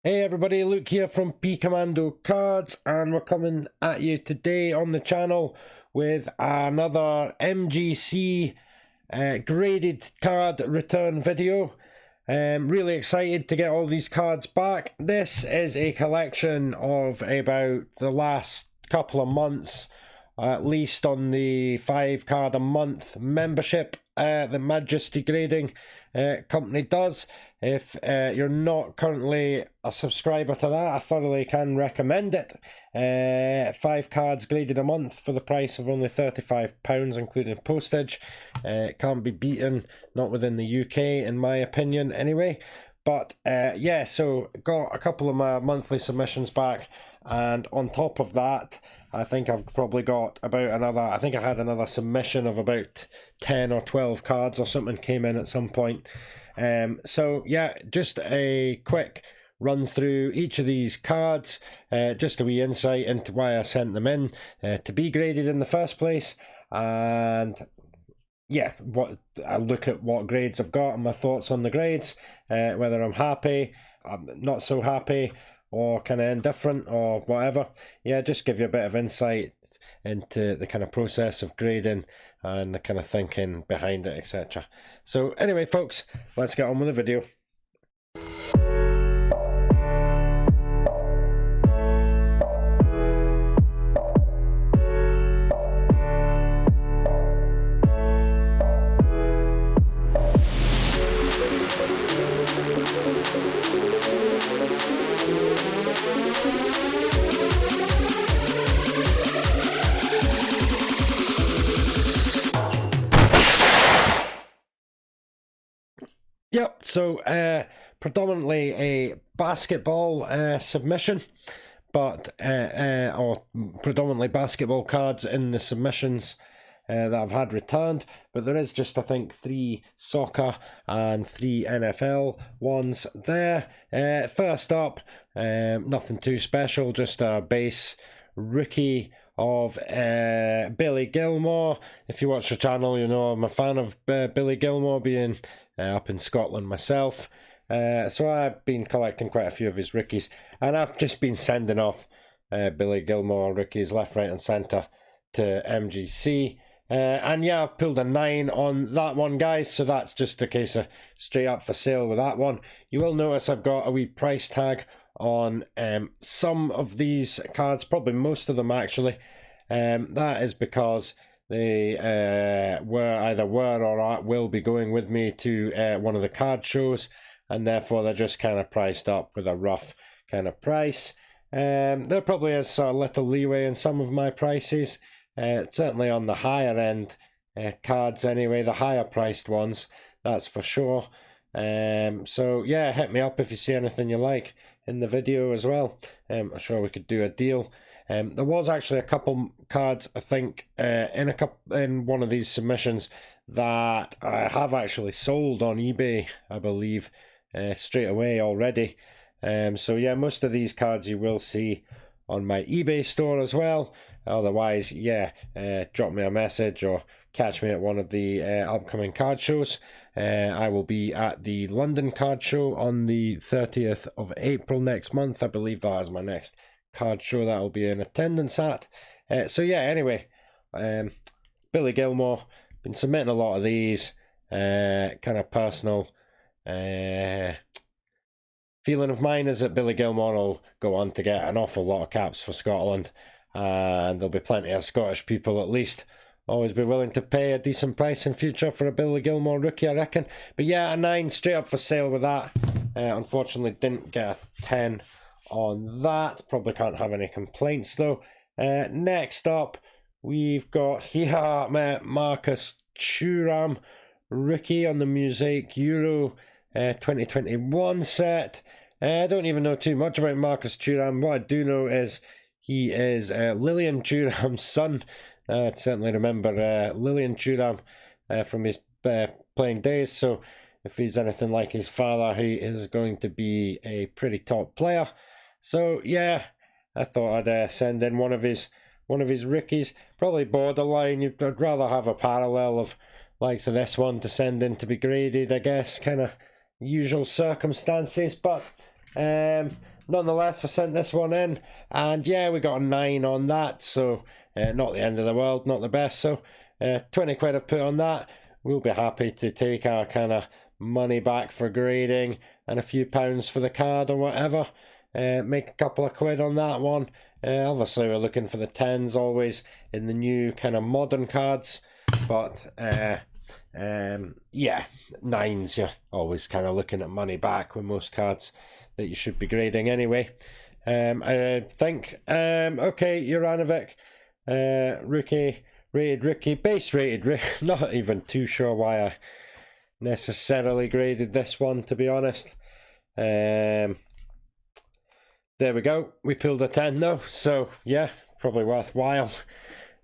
Hey everybody, Luke here from pcommando cards, and we're coming at you today on the channel with another MGC graded card return video. Really excited to get all these cards back. This is a collection of about the last couple of months, at least on the 5 card a month membership the Majesty grading company does. If you're not currently a subscriber to that, I thoroughly can recommend it. 5 cards graded a month for the price of only £35, including postage. It can't be beaten, not within the UK in my opinion anyway. But yeah, so got a couple of my monthly submissions back, and on top of that, I think I've probably got about another, I think I had another submission of about 10 or 12 cards or something came in at some point. So yeah, just a quick run through each of these cards, just a wee insight into why I sent them in to be graded in the first place, and yeah, what I look at what grades I've got and my thoughts on the grades, whether I'm happy, I'm not so happy, or kind of indifferent or whatever. Yeah, just give you a bit of insight into the kind of process of grading and the kind of thinking behind it, etc. So anyway folks, let's get on with the video. Yep, so predominantly a basketball submission, but or predominantly basketball cards in the submissions that I've had returned, but there is just, I think, 3 soccer and 3 NFL ones there. First up, nothing too special, just a base rookie of Billy Gilmour. If you watch the channel, you know I'm a fan of Billy Gilmour, being up in Scotland myself. So I've been collecting quite a few of his rookies, and I've just been sending off Billy Gilmour rookies left, right and centre to MGC. And yeah, I've pulled a 9 on that one, guys, so that's just a case of straight up for sale with that one. You will notice I've got a wee price tag on some of these cards, probably most of them actually. That is because they either were or will be going with me to one of the card shows, and therefore they're just kind of priced up with a rough kind of price. There probably is a little leeway in some of my prices, certainly on the higher end cards anyway, the higher priced ones, that's for sure. So yeah, hit me up if you see anything you like in the video as well. I'm sure we could do a deal. There was actually a couple cards, I think, in one of these submissions that I have actually sold on eBay, I believe, straight away already. So yeah, most of these cards you will see on my eBay store as well. Otherwise, yeah, drop me a message or catch me at one of the upcoming card shows. I will be at the London card show on the 30th of April next month. I believe that is my next card show that I'll be in attendance at. So yeah, anyway, Billy Gilmour, been submitting a lot of these, kind of personal feeling of mine is that Billy Gilmour will go on to get an awful lot of caps for Scotland, and there'll be plenty of Scottish people at least always be willing to pay a decent price in future for a Billy Gilmour rookie, I reckon. But yeah, a 9 straight up for sale with that. Unfortunately didn't get a 10 on that. Probably can't have any complaints though. Next up, we've got here Marcus Turan rookie on the Mosaic Euro 2021 set. I don't even know too much about Marcus Turan. What I do know is he is Lillian Thuram's son. I certainly remember Lillian Thuram from his playing days, so if he's anything like his father, he is going to be a pretty top player. So yeah, I thought I'd send in one of his rookies. Probably borderline. I'd rather have a parallel of likes of this one to send in to be graded, I guess, kind of usual circumstances. But Nonetheless, I sent this one in, and yeah, we got a 9 on that, so not the end of the world, not the best. So 20 quid I've put on that. We'll be happy to take our kind of money back for grading and a few pounds for the card or whatever. Make a couple of quid on that one. Obviously, we're looking for the 10s always in the new kind of modern cards, but yeah, 9s, you're always kind of looking at money back with most cards that you should be grading anyway. I think, okay, Yuranovic, rookie, rated rookie, base rated, not even too sure why I necessarily graded this one, to be honest. There we go, we pulled a 10 though, so yeah, probably worthwhile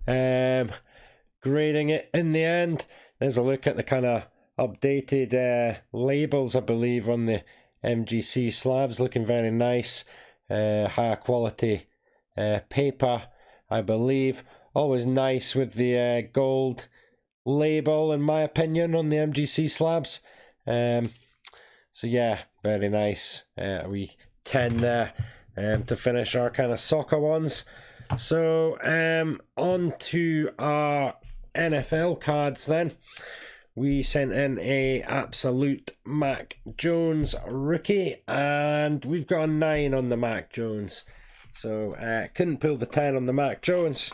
grading it in the end. There's a look at the kind of updated labels, I believe, on the MGC slabs, looking very nice. Higher quality paper, I believe. Always nice with the gold label, in my opinion, on the MGC slabs. So yeah, very nice. We 10 there to finish our kind of soccer ones. So on to our NFL cards then. We sent in a absolute Mac Jones rookie, and we've got a 9 on the Mac Jones. So couldn't pull the 10 on the Mac Jones.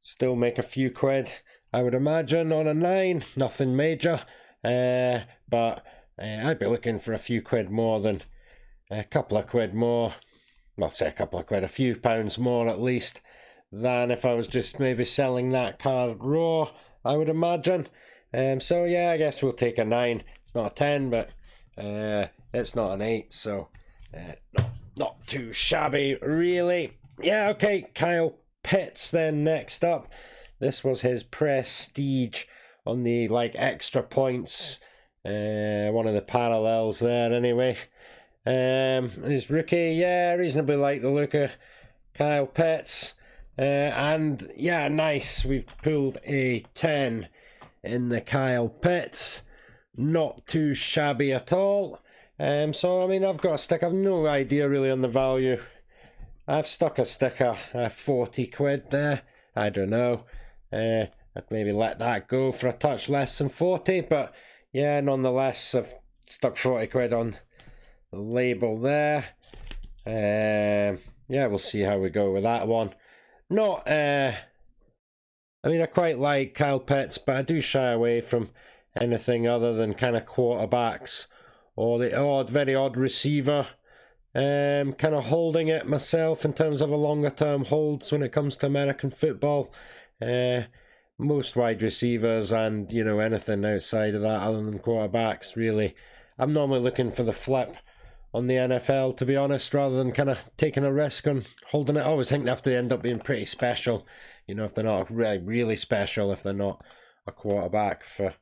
Still make a few quid, I would imagine, on a 9. Nothing major, but I'd be looking for a few quid more than a couple of quid more. Well, say a couple of quid, a few pounds more at least, than if I was just maybe selling that card raw, I would imagine. So yeah, I guess we'll take a 9. It's not a 10, but it's not an 8, so not too shabby, really. Yeah, okay, Kyle Pitts then next up. This was his prestige on the like extra points, one of the parallels there anyway. His rookie, yeah, reasonably like the look of Kyle Pitts. And yeah, nice, we've pulled a 10 in the Kyle Pitts. Not too shabby at all. So I mean, I've got a stick. I've no idea really on the value. I've stuck a sticker 40 quid there. I don't know. I'd maybe let that go for a touch less than 40, but yeah, nonetheless, I've stuck 40 quid on the label there. Yeah, we'll see how we go with that one. Not, I mean, I quite like Kyle Pitts, but I do shy away from anything other than kind of quarterbacks or the very odd receiver. Kind of holding it myself in terms of a longer term holds when it comes to American football. Most wide receivers and, you know, anything outside of that other than quarterbacks, really. I'm normally looking for the flip on the NFL, to be honest, rather than kind of taking a risk on holding it. I always think they have to end up being pretty special, you know, if they're not really, really special, if they're not a quarterback for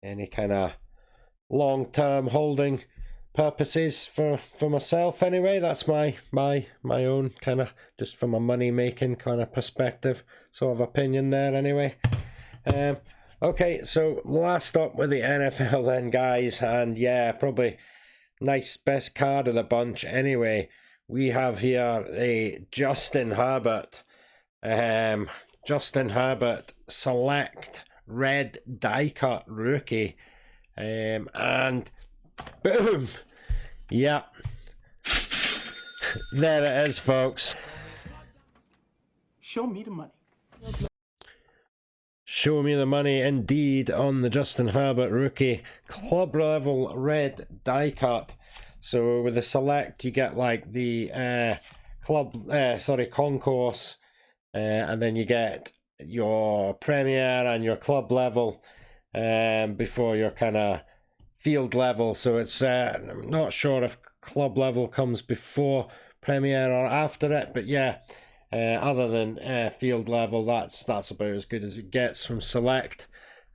any kind of long-term holding purposes for myself anyway. That's my own kind of, just from a money-making kind of perspective, sort of opinion there anyway. Okay, so last up with the NFL then, guys, and yeah, probably nice best card of the bunch anyway. We have here a Justin Herbert. Justin Herbert Select Red Die Cut Rookie. And boom! Yeah. There it is, folks. Show me the money. Show me the money indeed on the Justin Herbert rookie club level red die cut. So with the select you get like the concourse, and then you get your premier and your club level before your kind of field level. So it's I'm not sure if club level comes before premier or after it, but yeah. Other than field level, that's about as good as it gets from select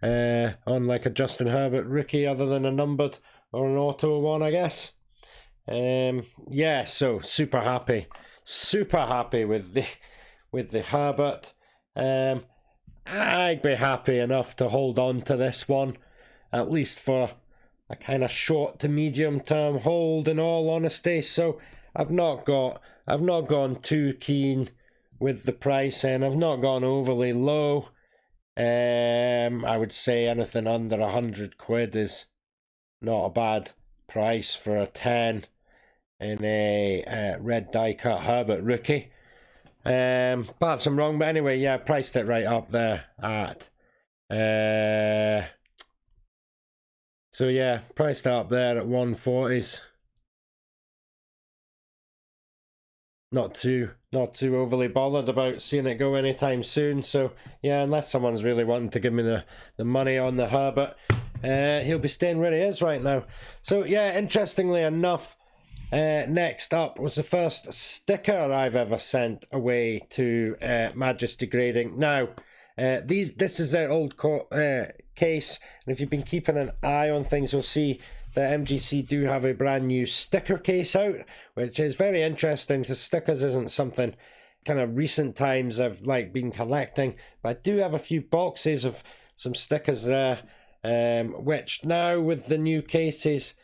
on like a Justin Herbert rookie, other than a numbered or an auto one, I guess. Yeah, so super happy with the Herbert. I'd be happy enough to hold on to this one, at least for kind of short to medium term hold, in all honesty. So I've not gone too keen with the pricing. I've not gone overly low. I would say anything under 100 quid is not a bad price for a 10 in a red die cut Herbert rookie. Perhaps I'm wrong, but anyway, yeah, priced it right up there at so yeah, priced up there at 140s. Not too overly bothered about seeing it go anytime soon. So yeah, unless someone's really wanting to give me the money on the Herbert, he'll be staying where he is right now. So yeah, interestingly enough, next up was the first sticker I've ever sent away to Majesty Grading. Now, this is their old case, and if you've been keeping an eye on things, you'll see that MGC do have a brand new sticker case out, which is very interesting because stickers isn't something kind of recent times I've been collecting, but I do have a few boxes of some stickers there, which now with the new cases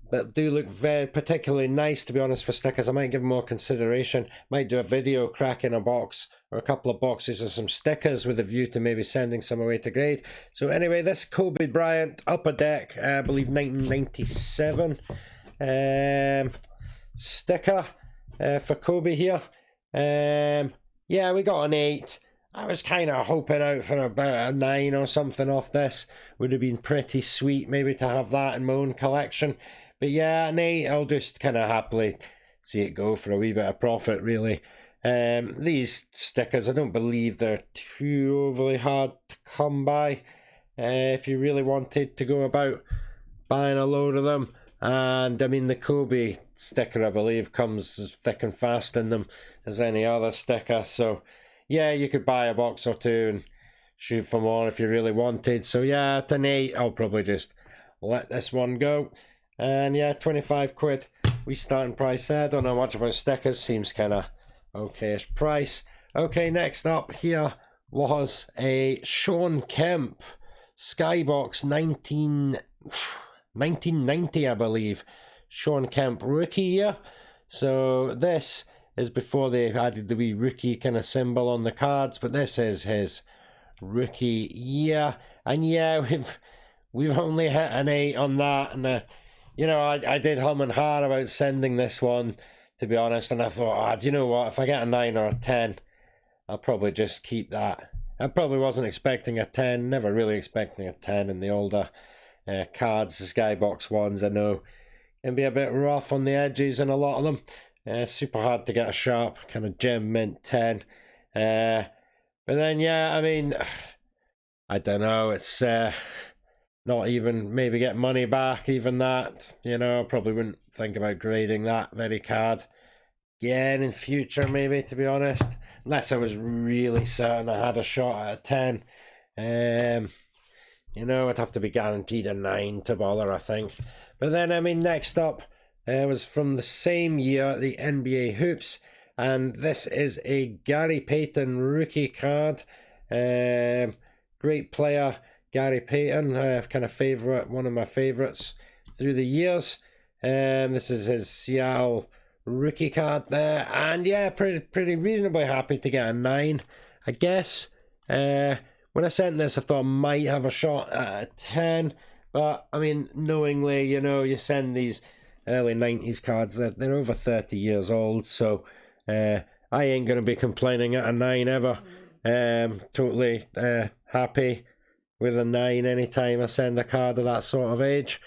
that do look very particularly nice, to be honest, for stickers, I might give them more consideration. Might do a video cracking a box or a couple of boxes of some stickers with a view to maybe sending some away to grade. So anyway, this Kobe Bryant Upper Deck, I believe 1997 sticker for Kobe here. Yeah, we got an 8. I was kind of hoping out for about a 9 or something off this. Would have been pretty sweet maybe to have that in my own collection. But yeah, an 8, I'll just kind of happily see it go for a wee bit of profit, really. These stickers, I don't believe they're too overly hard to come by. If you really wanted to go about buying a load of them. And I mean, the Kobe sticker, I believe, comes as thick and fast in them as any other sticker. So yeah, you could buy a box or two and shoot for more if you really wanted. So yeah, at an 8, I'll probably just let this one go. And yeah, 25 quid we starting price there. Don't know much about stickers, seems kind of okay-ish price. Okay, next up here was a Shawn Kemp Skybox 1990, I believe. Shawn Kemp rookie year. So this is before they added the wee rookie kind of symbol on the cards, but this is his rookie year. And yeah, we've only hit an 8 on that, and you know, I did hum and ha about sending this one, to be honest, and I thought, do you know what, if I get a 9 or a 10, I'll probably just keep that. I probably wasn't expecting a 10, never really expecting a 10 in the older cards. The Skybox ones, I know, can be a bit rough on the edges and a lot of them. Super hard to get a sharp kind of gem mint 10. But then, yeah, I mean, I don't know, it's not even maybe get money back, even that, you know. Probably wouldn't think about grading that very card again in future, maybe, to be honest, unless I was really certain I had a shot at a 10. You know, it'd have to be guaranteed a 9 to bother, I think. But then, I mean, next up was from the same year, the NBA Hoops, and this is a Gary Payton rookie card. Great player, Gary Payton, kind of favorite, one of my favorites through the years. This is his Seattle rookie card there, and yeah, pretty reasonably happy to get a 9, I guess. When I sent this, I thought I might have a shot at a 10, but I mean, knowingly, you know, you send these early 90s cards, they're over 30 years old, so I ain't gonna be complaining at a 9 ever. Totally happy with a 9 anytime I send a card of that sort of age.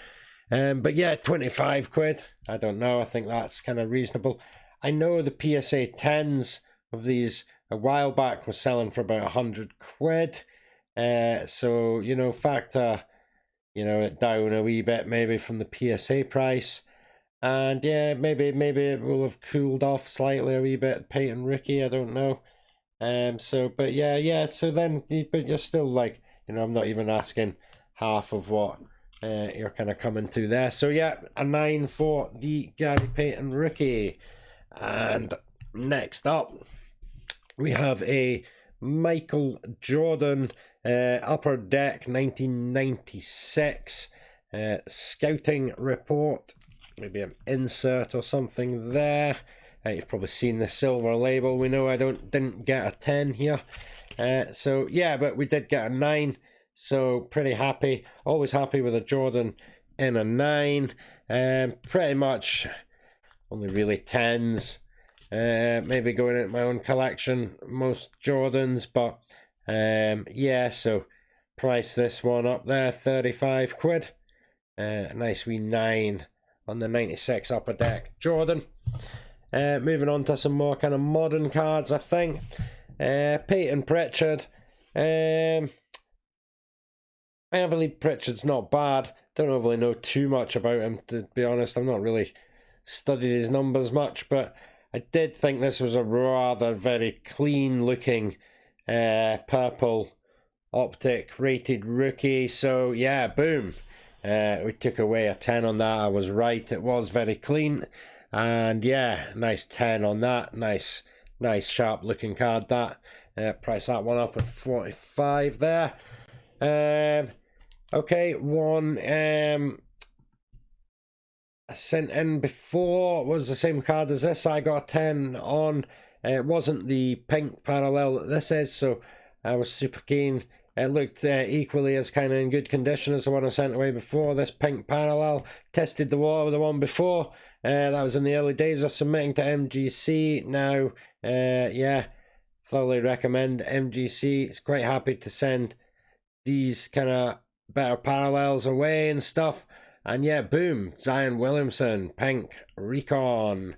But yeah, 25 quid, I don't know, I think that's kind of reasonable. I know the PSA 10s of these a while back were selling for about 100 quid. So, you know, factor, you know, it down a wee bit maybe from the PSA price. And yeah, maybe it will have cooled off slightly a wee bit. Payton rookie, I don't know. So, but yeah, so then, but you're still like, you know, I'm not even asking half of what you're kind of coming to there. So yeah, a 9 for the Gary Payton rookie. And next up, we have a Michael Jordan Upper Deck 1996. Scouting report, maybe an insert or something there. You've probably seen the silver label. We know I didn't get a 10 here. So yeah, but we did get a 9. So pretty happy. Always happy with a Jordan in a 9. Pretty much only really 10s. Maybe going into my own collection, most Jordans, but yeah, so price this one up there, 35 quid. Nice wee 9 on the 96 Upper Deck Jordan. Moving on to some more kind of modern cards, I think. Payton Pritchard. I believe Pritchard's not bad. Don't really know too much about him, to be honest. I've not really studied his numbers much, but I did think this was a rather very clean looking purple optic rated rookie. So yeah, boom. We took away a 10 on that. I was right. It was very clean. And yeah, nice 10 on that. Nice sharp looking card that. Price that one up at 45 there. Okay, one I sent in before was the same card as this. I got a 10 on. It wasn't the pink parallel that this is, so I was super keen. It looked equally as kind of in good condition as the one I sent away before. This pink parallel tested the water with the one before. That was in the early days of submitting to MGC. Now, yeah, thoroughly recommend MGC. It's quite happy to send these kind of better parallels away and stuff. And yeah, boom, Zion Williamson, pink recon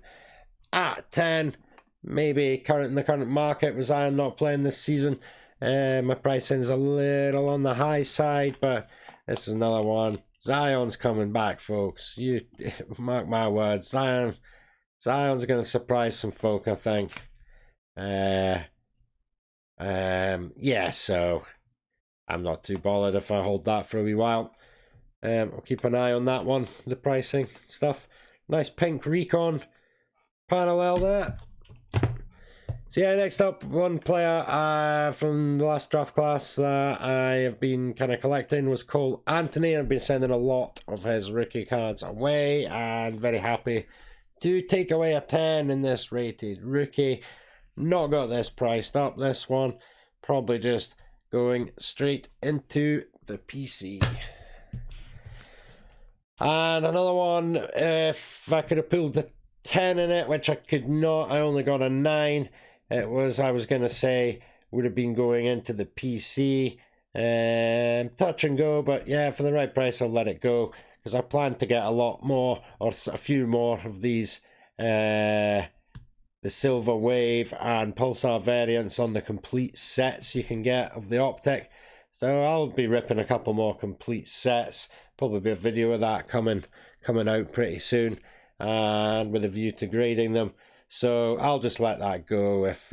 at 10. Maybe in the current market with Zion not playing this season, my pricing is a little on the high side, but this is another one. Zion's coming back, folks. You mark my words. Zion's going to surprise some folk, I think. Yeah, so I'm not too bothered if I hold that for a wee while. I'll keep an eye on that one, the pricing stuff. Nice pink recon parallel there. So yeah, next up, one player from the last draft class that I have been kind of collecting was Cole Anthony. I've been sending a lot of his rookie cards away, and very happy to take away a 10 in this rated rookie. Not got this priced up, this one. Probably just going straight into the PC. And another one, if I could have pulled the 10 in it, which I could not, I only got a 9. It was, I was going to say, would have been going into the PC. Touch and go, but yeah, for the right price, I'll let it go. Because I plan to get a lot more, or a few more of these, the Silver Wave and Pulsar variants on the complete sets you can get of the optic. So I'll be ripping a couple more complete sets. Probably be a video of that coming out pretty soon, and with a view to grading them. So I'll just let that go if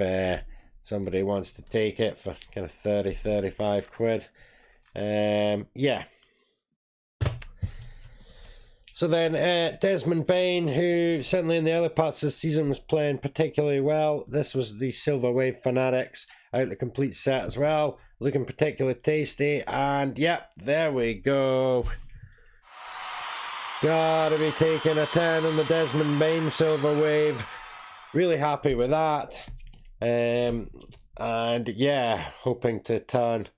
somebody wants to take it for kind of 30-35 quid. Yeah. So then Desmond Bain, who certainly in the early parts of the season was playing particularly well. This was the Silver Wave Fanatics out the complete set as well. Looking particularly tasty. And yep, there we go. Gotta be taking a 10 on the Desmond Bain Silver Wave. Really happy with that. And yeah, hoping to turn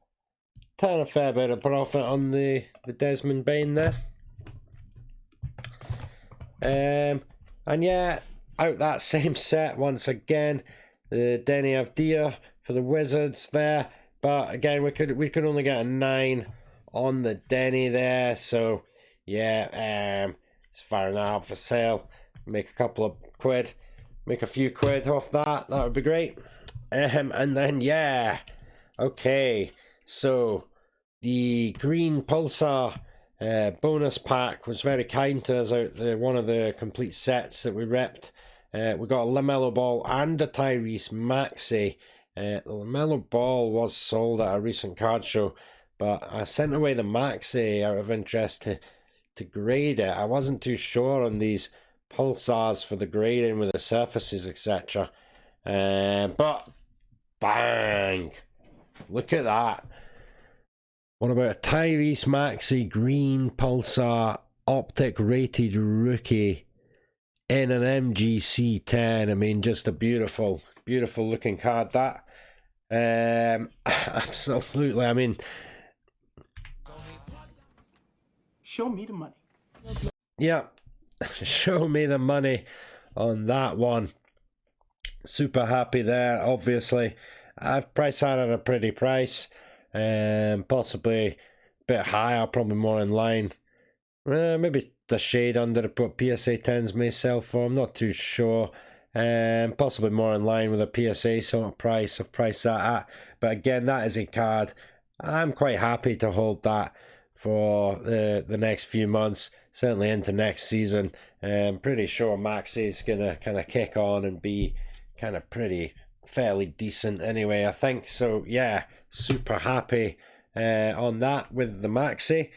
a fair bit of profit on the Desmond Bain there. And yeah, out that same set once again, the Denny Avdia for the Wizards there. But again, we could only get a 9 on the Denny there. So yeah, just firing that out for sale. Make a couple of quid. Make a few quid off that. That would be great. And then yeah, okay. So the green Pulsar bonus pack was very kind to us out there. One of the complete sets that we repped. We got a LaMelo Ball and a Tyrese Maxey. The LaMelo Ball was sold at a recent card show, but I sent away the Maxey out of interest to grade it. I wasn't too sure on these Pulsars for the grading with the surfaces, etc. But bang! Look at that. What about a Tyrese Maxey Green Pulsar Optic Rated Rookie in an MGC 10? I mean, just a beautiful, beautiful looking card, that. Absolutely, I mean... Show me the money. Yeah, show me the money on that one. Super happy there, obviously. I've priced that at a pretty price. Possibly a bit higher, probably more in line. Maybe the shade under what PSA 10s may sell for, I'm not too sure. Possibly more in line with a PSA sort of price I've priced that at. But again, that is a card I'm quite happy to hold that for the next few months, certainly into next season. I'm pretty sure Maxey is going to kind of kick on and be kind of fairly decent anyway, I think. So yeah, super happy on that with the Maxey.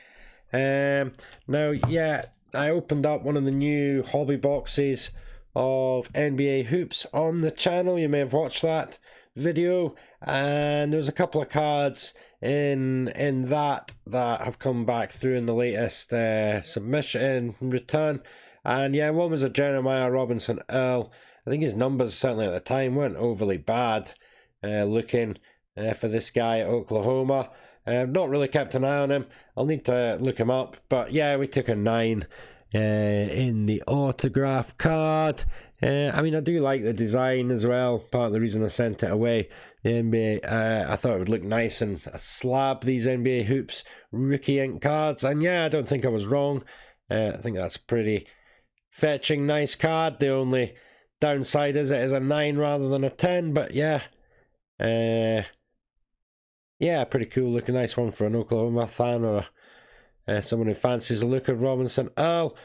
Now, yeah, I opened up one of the new hobby boxes of NBA hoops on the channel. You may have watched that video, and there's a couple of cards in that have come back through in the latest submission return. And yeah, one was a Jeremiah Robinson Earl. I think his numbers certainly at the time weren't overly bad looking for this guy at Oklahoma. Not really kept an eye on him. I'll need to look him up. But yeah, we took a 9 in the autograph card. I mean, I do like the design as well. Part of the reason I sent it away. The NBA, I thought it would look nice and slab these NBA hoops rookie ink cards. And yeah, I don't think I was wrong. I think that's a pretty fetching, nice card. The only downside is it is a 9 rather than a 10. But yeah. Yeah, pretty cool looking, nice one for an Oklahoma fan or someone who fancies the look of Robinson Earl.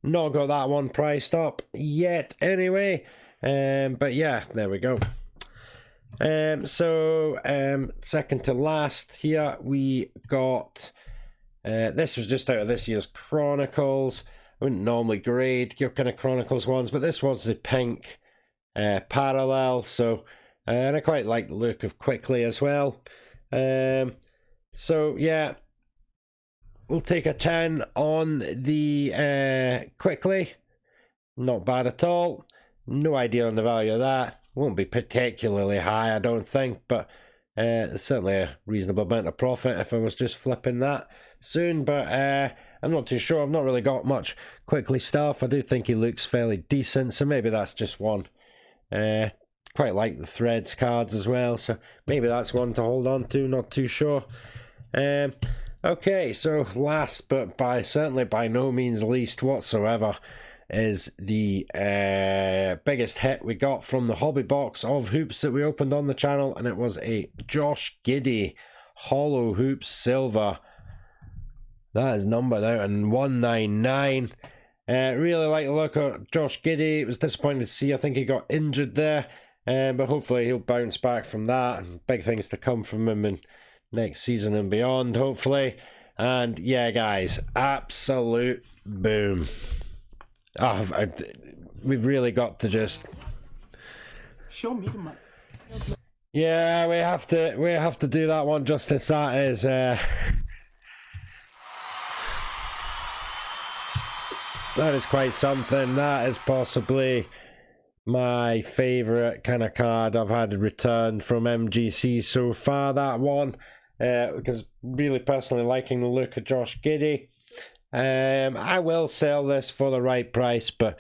Not got that one priced up yet anyway. But yeah, there we go. Second to last here, we got... this was just out of this year's Chronicles. I wouldn't normally grade your kind of Chronicles ones, but this was the pink parallel. So, and I quite like the look of Quickly as well. So yeah, we'll take a 10 on the Quickly. Not bad at all. No idea on the value of that. Won't be particularly high, I don't think, but certainly a reasonable amount of profit if I was just flipping that soon. But I'm not too sure. I've not really got much Quickly stuff. I do think he looks fairly decent, so maybe that's just one. Quite like the Threads cards as well, so maybe that's one to hold on to, not too sure. Okay, so last but certainly by no means least whatsoever is the biggest hit we got from the hobby box of hoops that we opened on the channel, and it was a Josh Giddey Hollow Hoops Silver. That is numbered out in 199. Really like the look of Josh Giddey. It was disappointing to see, I think he got injured there. But hopefully he'll bounce back from that, and big things to come from him in next season and beyond, hopefully. And yeah, guys, absolute boom. We've really got to just show me the money. Yeah, we have to do that one justice. That is that is quite something. That is possibly my favourite kind of card I've had returned from MGC so far, that one. Because really personally liking the look of Josh Giddey. I will sell this for the right price, but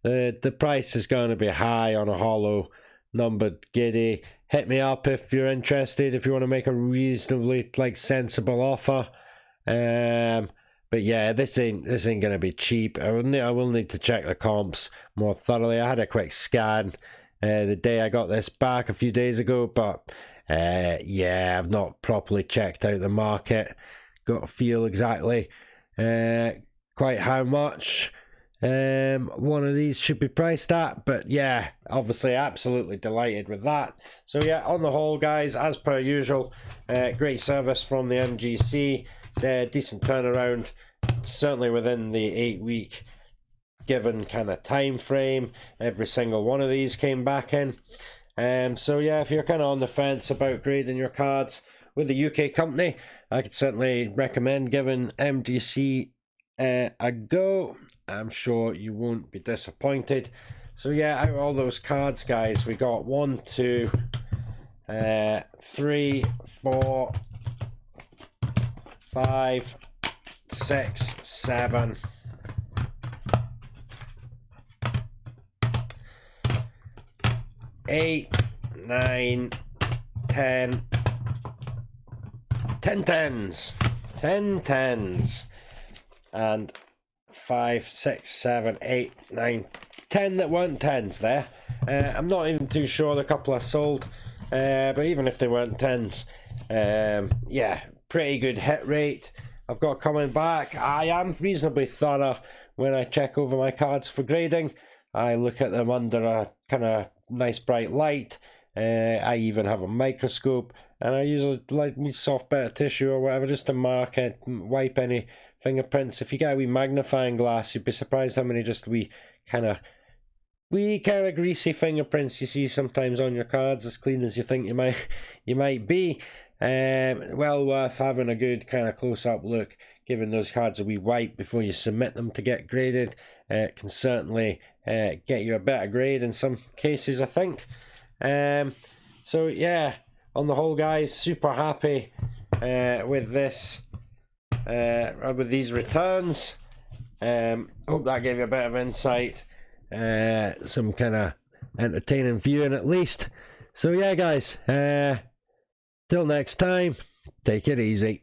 the price is going to be high on a hollow numbered Giddey. Hit me up if you're interested, if you want to make a reasonably sensible offer. But yeah, this ain't gonna be cheap. I will need to check the comps more thoroughly. I had a quick scan the day I got this back a few days ago, but yeah, I've not properly checked out the market. Got to feel exactly quite how much one of these should be priced at. But yeah, obviously absolutely delighted with that. So yeah, on the whole, guys, as per usual, great service from the MGC. Decent turnaround, certainly within the 8-week given kind of time frame. Every single one of these came back in. So yeah, if you're kind of on the fence about grading your cards, with the UK company, I could certainly recommend giving MGC a go. I'm sure you won't be disappointed. So yeah, out of all those cards, guys, we got 1, 2, 3, 4, 5, 6, 7, 8, 9, 10, 10 tens, 10 tens, and 5, 6, 7, 8, 9, 10 that weren't tens there. I'm not even too sure the couple I sold, but even if they weren't tens, yeah, pretty good hit rate I've got coming back. I am reasonably thorough when I check over my cards for grading. I look at them under a kind of nice bright light. I even have a microscope, and I use a like soft bit of tissue or whatever just to mark it, wipe any fingerprints. If you get a wee magnifying glass, you'd be surprised how many just wee kind of greasy fingerprints you see sometimes on your cards, as clean as you think you might be. Well worth having a good kind of close-up look, giving those cards a wee wipe before you submit them to get graded. It can certainly get you a better grade in some cases, I think. So yeah, on the whole, guys, super happy with this, with these returns. Hope that gave you a bit of insight, some kind of entertaining viewing at least. So yeah, guys, till next time, take it easy.